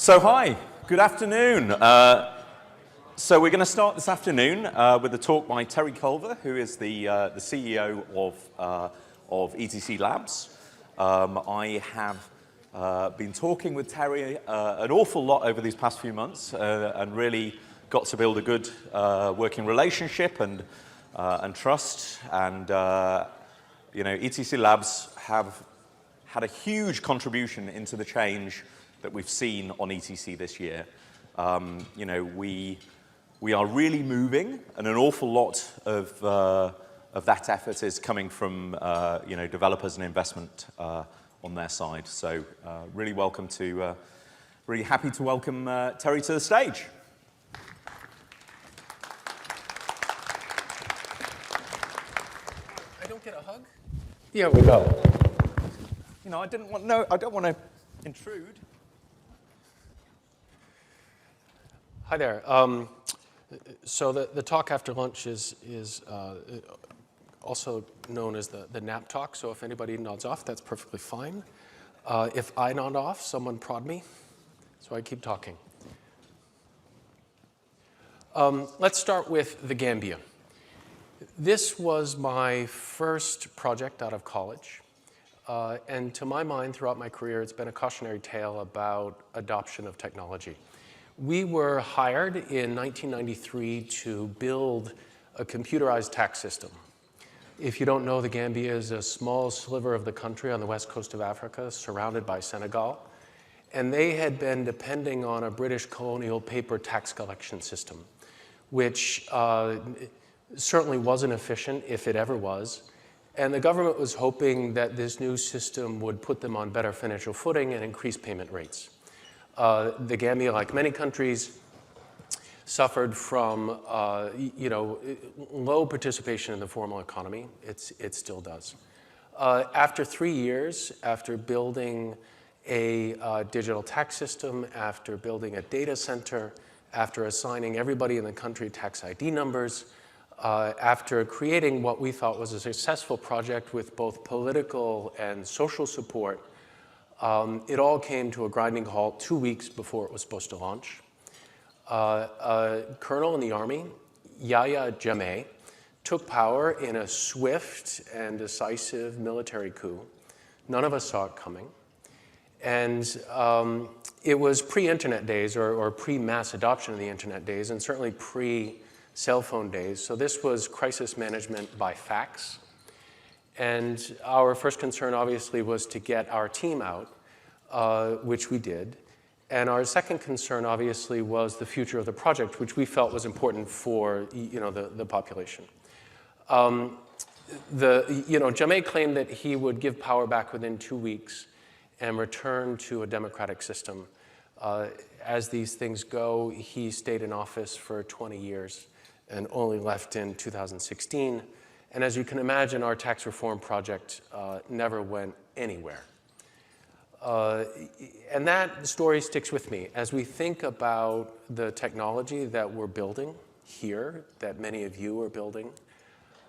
So hi, good afternoon. So we're going to start this afternoon with a talk by Terry Culver, who is the CEO of ETC Labs. I have been talking with Terry an awful lot over these past few months and really got to build a good working relationship and trust. And you know, ETC Labs have had a huge contribution into the change that we've seen on ETC this year. You know, we are really moving, and an awful lot of that effort is coming from you know, developers and investment on their side. So really really happy to welcome Terry to the stage. I don't get a hug? Here we go. You know, I don't want to intrude. Hi there. So the talk after lunch is also known as the nap talk. So if anybody nods off, that's perfectly fine. If I nod off, someone prod me. So I keep talking. Let's start with the Gambia. This was my first project out of college. And to my mind, throughout my career, it's been a cautionary tale about adoption of technology. We were hired in 1993 to build a computerized tax system. If you don't know, the Gambia is a small sliver of the country on the west coast of Africa, surrounded by Senegal. And they had been depending on a British colonial paper tax collection system, which certainly wasn't efficient, if it ever was. And the government was hoping that this new system would put them on better financial footing and increase payment rates. The Gambia, like many countries, suffered from you know, low participation in the formal economy. It still does. After 3 years, after building a digital tax system, after building a data center, after assigning everybody in the country tax ID numbers, after creating what we thought was a successful project with both political and social support, it all came to a grinding halt 2 weeks before it was supposed to launch. A colonel in the army, Yahya Jammeh, took power in a swift and decisive military coup. None of us saw it coming. And it was pre-internet days, or pre-mass adoption of the internet days, and certainly pre-cell phone days. So this was crisis management by fax. And our first concern, obviously, was to get our team out, which we did. And our second concern, obviously, was the future of the project, which we felt was important for, you know, the population. You know, Jammeh claimed that he would give power back within 2 weeks and return to a democratic system. As these things go, he stayed in office for 20 years and only left in 2016. And as you can imagine, our tax reform project never went anywhere. And that story sticks with me. As we think about the technology that we're building here, that many of you are building,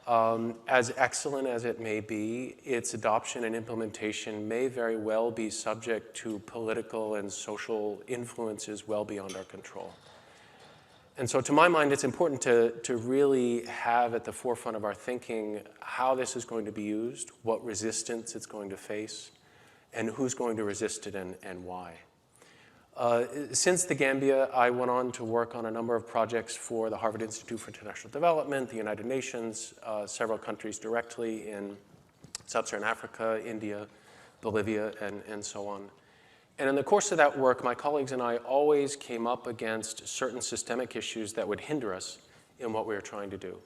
as excellent as it may be, its adoption and implementation may very well be subject to political and social influences well beyond our control. And so to my mind, it's important to really have at the forefront of our thinking how this is going to be used, what resistance it's going to face, and who's going to resist it and why. Since the Gambia, I went on to work on a number of projects for the Harvard Institute for International Development, the United Nations, several countries directly in Sub-Saharan Africa, India, Bolivia, and so on. And in the course of that work, my colleagues and I always came up against certain systemic issues that would hinder us in what we were trying to do,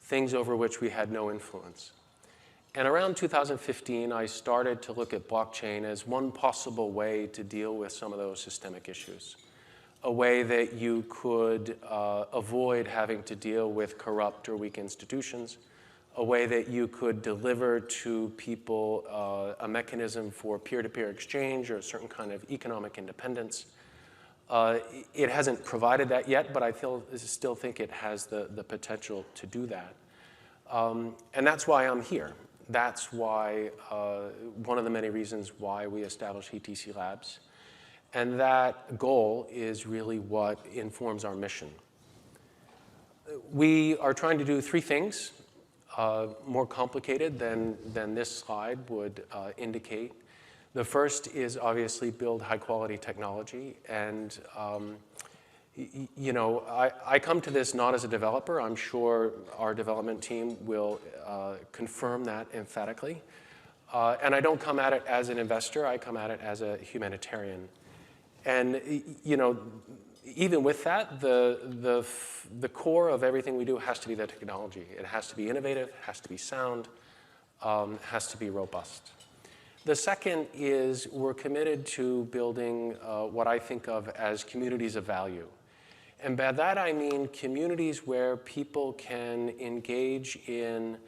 things over which we had no influence. And around 2015, I started to look at blockchain as one possible way to deal with some of those systemic issues, a way that you could avoid having to deal with corrupt or weak institutions, a way that you could deliver to people a mechanism for peer-to-peer exchange or a certain kind of economic independence. It hasn't provided that yet, but I still think it has the potential to do that. And that's why I'm here. That's why one of the many reasons why we established ETC Labs. And that goal is really what informs our mission. We are trying to do three things, more complicated than this slide would indicate. The first is obviously build high quality technology. And I come to this not as a developer. I'm sure our development team will confirm that emphatically. And I don't come at it as an investor. I come at it as a humanitarian. And even with that, the core of everything we do has to be the technology. It has to be innovative, has to be sound, has to be robust. The second is we're committed to building what I think of as communities of value. And by that I mean communities where people can engage in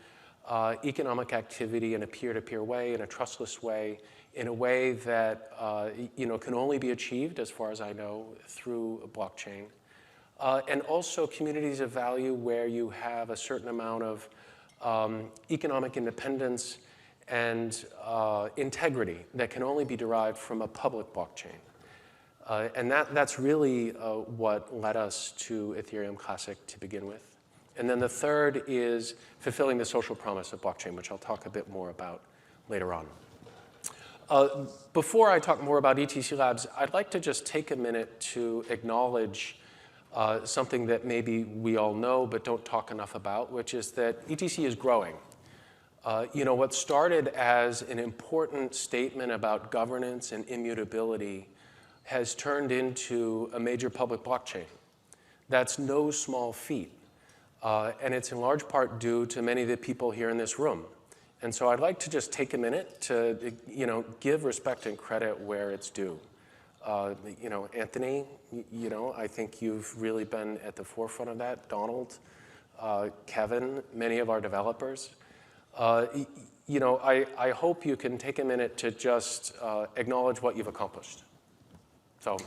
economic activity in a peer-to-peer way, in a trustless way, in a way that can only be achieved, as far as I know, through a blockchain. And also communities of value where you have a certain amount of economic independence and integrity that can only be derived from a public blockchain. And that's really what led us to Ethereum Classic to begin with. And then the third is fulfilling the social promise of blockchain, which I'll talk a bit more about later on. Before I talk more about ETC Labs, I'd like to just take a minute to acknowledge something that maybe we all know but don't talk enough about, which is that ETC is growing. What started as an important statement about governance and immutability has turned into a major public blockchain. That's no small feat. And it's in large part due to many of the people here in this room. And so I'd like to just take a minute to give respect and credit where it's due. Anthony, I think you've really been at the forefront of that. Donald, Kevin, many of our developers. I hope you can take a minute to just acknowledge what you've accomplished. So.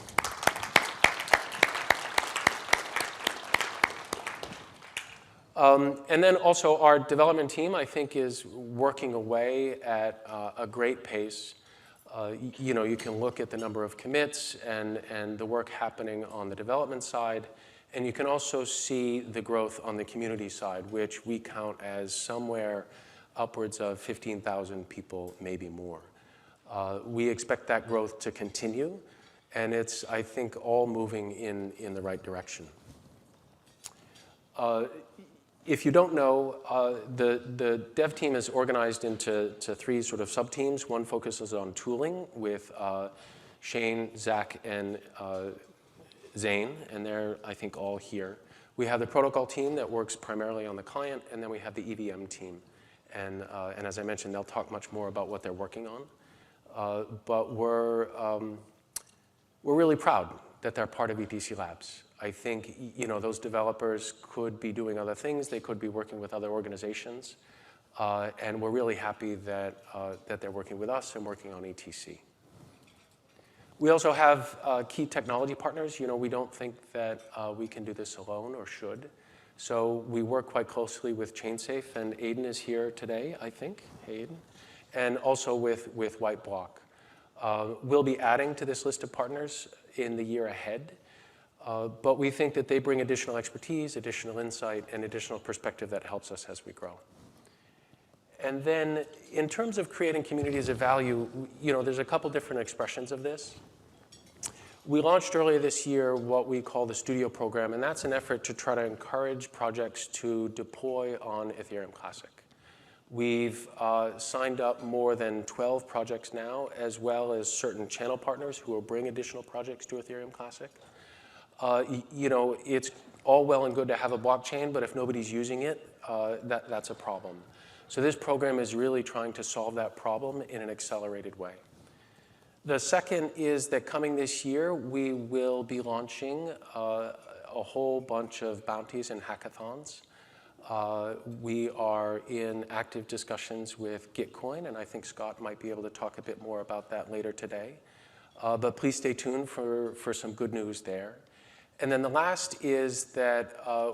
And then also our development team, I think, is working away at a great pace. You can look at the number of commits and the work happening on the development side. And you can also see the growth on the community side, which we count as somewhere upwards of 15,000 people, maybe more. We expect that growth to continue. And it's, I think, all moving in the right direction. If you don't know, the dev team is organized into three sort of sub-teams. One focuses on tooling with Shane, Zach, and Zane, and they're, I think, all here. We have the protocol team that works primarily on the client, and then we have the EVM team. And as I mentioned, they'll talk much more about what they're working on. But we're really proud that they're part of ETC Labs. I think those developers could be doing other things. They could be working with other organizations. And we're really happy that they're working with us and working on ETC. We also have key technology partners. We don't think that we can do this alone or should. So we work quite closely with ChainSafe, and Aiden is here today, I think. Hey, Aiden. And also with White Block. We'll be adding to this list of partners in the year ahead. But we think that they bring additional expertise, additional insight, and additional perspective that helps us as we grow. And then in terms of creating communities of value, there's a couple different expressions of this. We launched earlier this year what we call the Studio Program, and that's an effort to try to encourage projects to deploy on Ethereum Classic. We've signed up more than 12 projects now, as well as certain channel partners who will bring additional projects to Ethereum Classic. It's all well and good to have a blockchain, but if nobody's using it, that's a problem. So this program is really trying to solve that problem in an accelerated way. The second is that coming this year, we will be launching a whole bunch of bounties and hackathons. We are in active discussions with Gitcoin, and I think Scott might be able to talk a bit more about that later today. But please stay tuned for some good news there. And then the last is that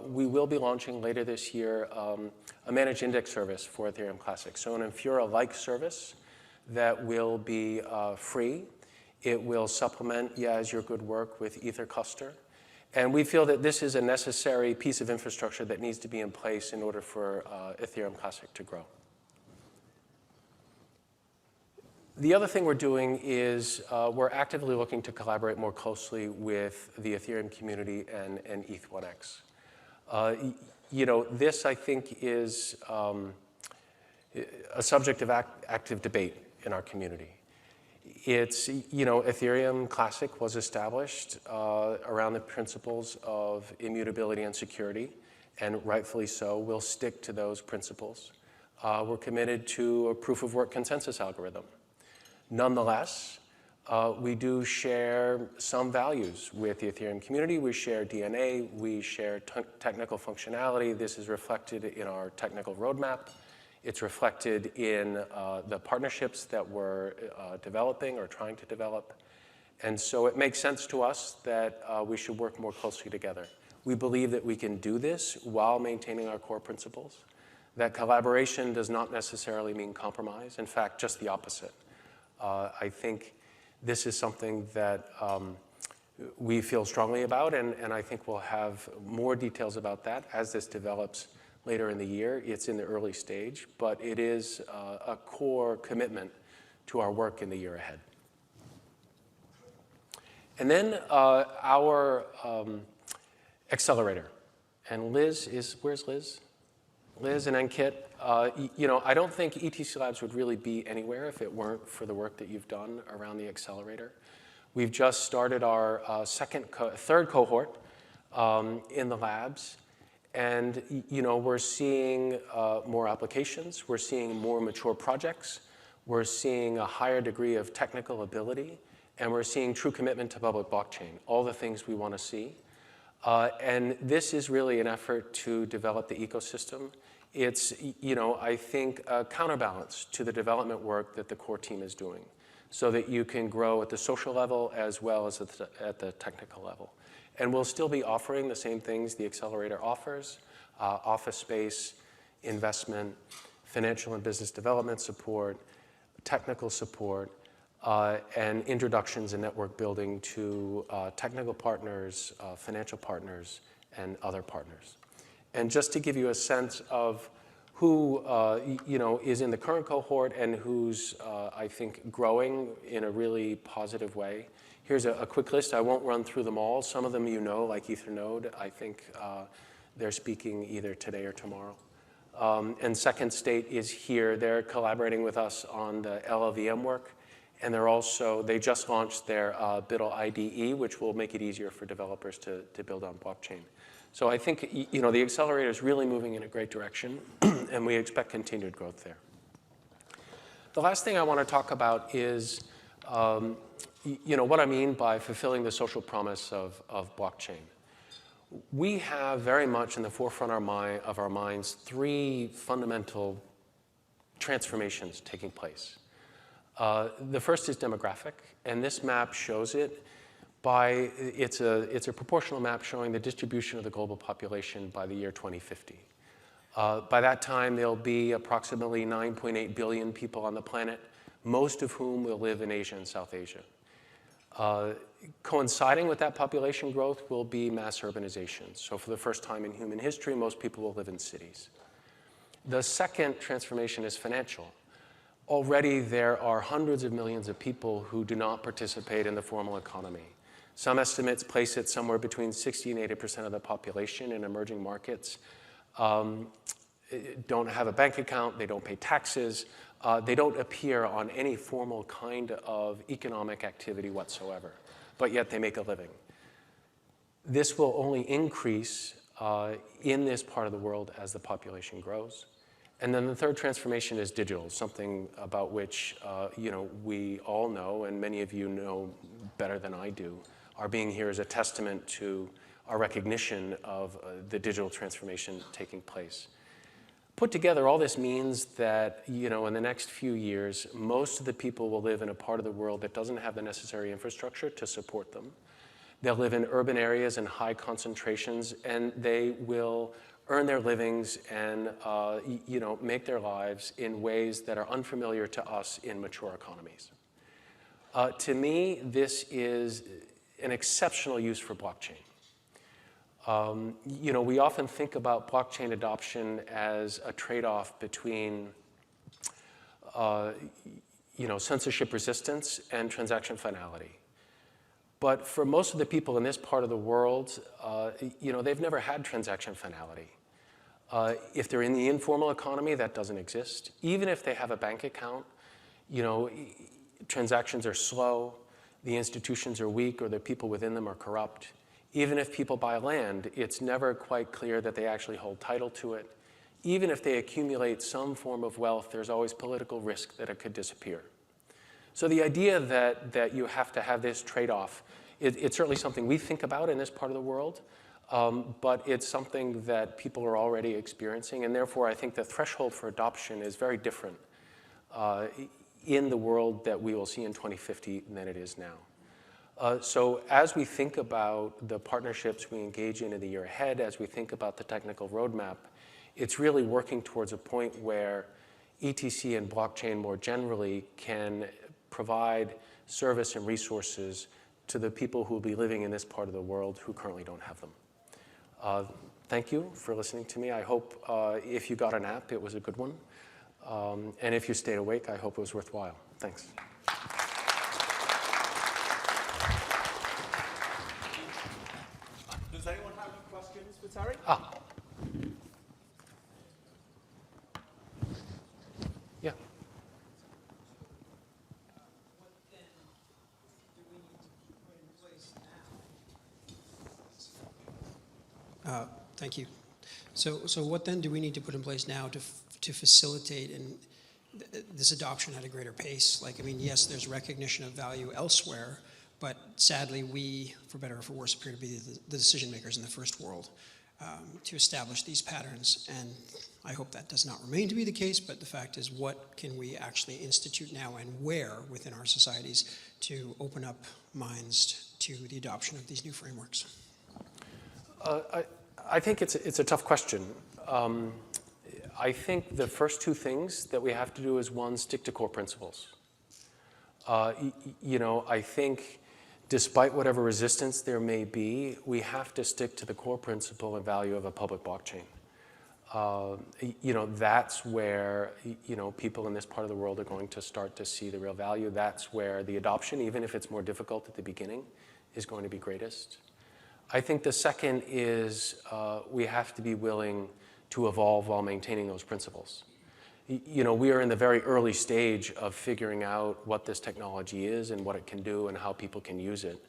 we will be launching later this year a managed index service for Ethereum Classic. So an Infura-like service that will be free It will supplement Yaz, your good work with Ether Cluster. And we feel that this is a necessary piece of infrastructure that needs to be in place in order for Ethereum Classic to grow. The other thing we're doing is we're actively looking to collaborate more closely with the Ethereum community and ETH1X. This, I think, is a subject of active debate in our community. It's, Ethereum Classic was established around the principles of immutability and security, and rightfully so. We'll stick to those principles. We're committed to a proof-of-work consensus algorithm. Nonetheless, we do share some values with the Ethereum community. We share DNA. We share technical functionality. This is reflected in our technical roadmap. It's reflected in the partnerships that we're developing or trying to develop. And so it makes sense to us that we should work more closely together. We believe that we can do this while maintaining our core principles, that collaboration does not necessarily mean compromise. In fact, just the opposite. I think this is something that we feel strongly about, and I think we'll have more details about that as this develops later in the year. It's in the early stage, but it is a core commitment to our work in the year ahead. And then our accelerator. And where's Liz? Liz and Ankit. I don't think ETC Labs would really be anywhere if it weren't for the work that you've done around the accelerator. We've just started our third cohort in the labs. And we're seeing more applications. We're seeing more mature projects. We're seeing a higher degree of technical ability. And we're seeing true commitment to public blockchain, all the things we want to see. And this is really an effort to develop the ecosystem. It's, I think, a counterbalance to the development work that the core team is doing so that you can grow at the social level as well as at the technical level. And we'll still be offering the same things the accelerator offers, office space, investment, financial and business development support, technical support, and introductions and network building to technical partners, financial partners, and other partners. And just to give you a sense of who is in the current cohort and who's, I think, growing in a really positive way, here's a quick list. I won't run through them all. Some of them like Ethernode. I think they're speaking either today or tomorrow. And Second State is here. They're collaborating with us on the LLVM work. And they just launched their BITL IDE, which will make it easier for developers to build on blockchain. So I think the accelerator is really moving in a great direction, and we expect continued growth there. The last thing I want to talk about is what I mean by fulfilling the social promise of blockchain. We have very much in the forefront of our minds three fundamental transformations taking place. The first is demographic, and this map shows it. It's a proportional map showing the distribution of the global population by the year 2050. By that time, there'll be approximately 9.8 billion people on the planet, most of whom will live in Asia and South Asia. Coinciding with that population growth will be mass urbanization. So for the first time in human history, most people will live in cities. The second transformation is financial. Already there are hundreds of millions of people who do not participate in the formal economy. Some estimates place it somewhere between 60 and 80% of the population in emerging markets don't have a bank account, they don't pay taxes, they don't appear on any formal kind of economic activity whatsoever, but yet they make a living. This will only increase in this part of the world as the population grows. And then the third transformation is digital, something about which we all know, and many of you know better than I do. Our being here is a testament to our recognition of the digital transformation taking place. Put together, all this means that in the next few years, most of the people will live in a part of the world that doesn't have the necessary infrastructure to support them. They'll live in urban areas and high concentrations, and they will earn their livings and make their lives in ways that are unfamiliar to us in mature economies. To me, this is an exceptional use for blockchain. We often think about blockchain adoption as a trade-off between censorship resistance and transaction finality. But for most of the people in this part of the world, they've never had transaction finality. If they're in the informal economy, that doesn't exist. Even if they have a bank account, transactions are slow, the institutions are weak, or the people within them are corrupt. Even if people buy land, it's never quite clear that they actually hold title to it. Even if they accumulate some form of wealth, there's always political risk that it could disappear. So the idea that you have to have this trade-off, it's certainly something we think about in this part of the world, but it's something that people are already experiencing, and therefore I think the threshold for adoption is very different in the world that we will see in 2050 than it is now. So as we think about the partnerships we engage in the year ahead, as we think about the technical roadmap, it's really working towards a point where ETC and blockchain more generally can provide service and resources to the people who will be living in this part of the world who currently don't have them. Thank you for listening to me. I hope if you got a nap, it was a good one. And if you stayed awake, I hope it was worthwhile. Thanks. Does anyone have any questions for Terry? Yeah. What then do we need to put in place now? Thank you. So what then do we need to put in place now to facilitate this adoption at a greater pace? Yes, there's recognition of value elsewhere, but sadly we, for better or for worse, appear to be the decision makers in the first world to establish these patterns. And I hope that does not remain to be the case, but the fact is, what can we actually institute now and where within our societies to open up minds to the adoption of these new frameworks? I think it's a tough question. I think the first two things that we have to do is, one, stick to core principles. I think despite whatever resistance there may be, we have to stick to the core principle and value of a public blockchain. That's where, people in this part of the world are going to start to see the real value. That's where the adoption, even if it's more difficult at the beginning, is going to be greatest. I think the second is we have to be willing to evolve while maintaining those principles. We are in the very early stage of figuring out what this technology is and what it can do and how people can use it.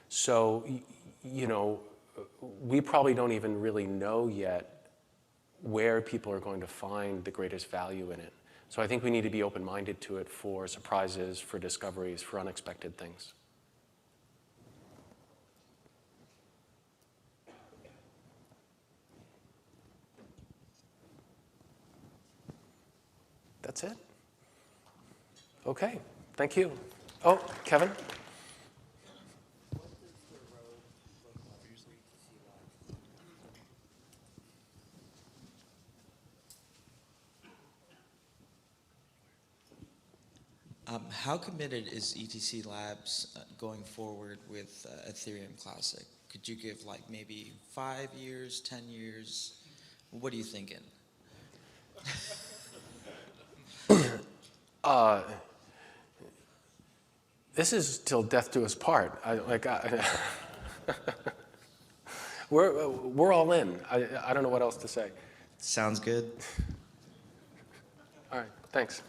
So, we probably don't even really know yet where people are going to find the greatest value in it. So I think we need to be open-minded to it for surprises, for discoveries, for unexpected things. That's it? Okay, thank you. Oh, Kevin? How committed is ETC Labs going forward with Ethereum Classic? Could you give maybe 5 years, 10 years? What are you thinking? This is till death do us part. We're all in. I don't know what else to say. Sounds good. All right, thanks.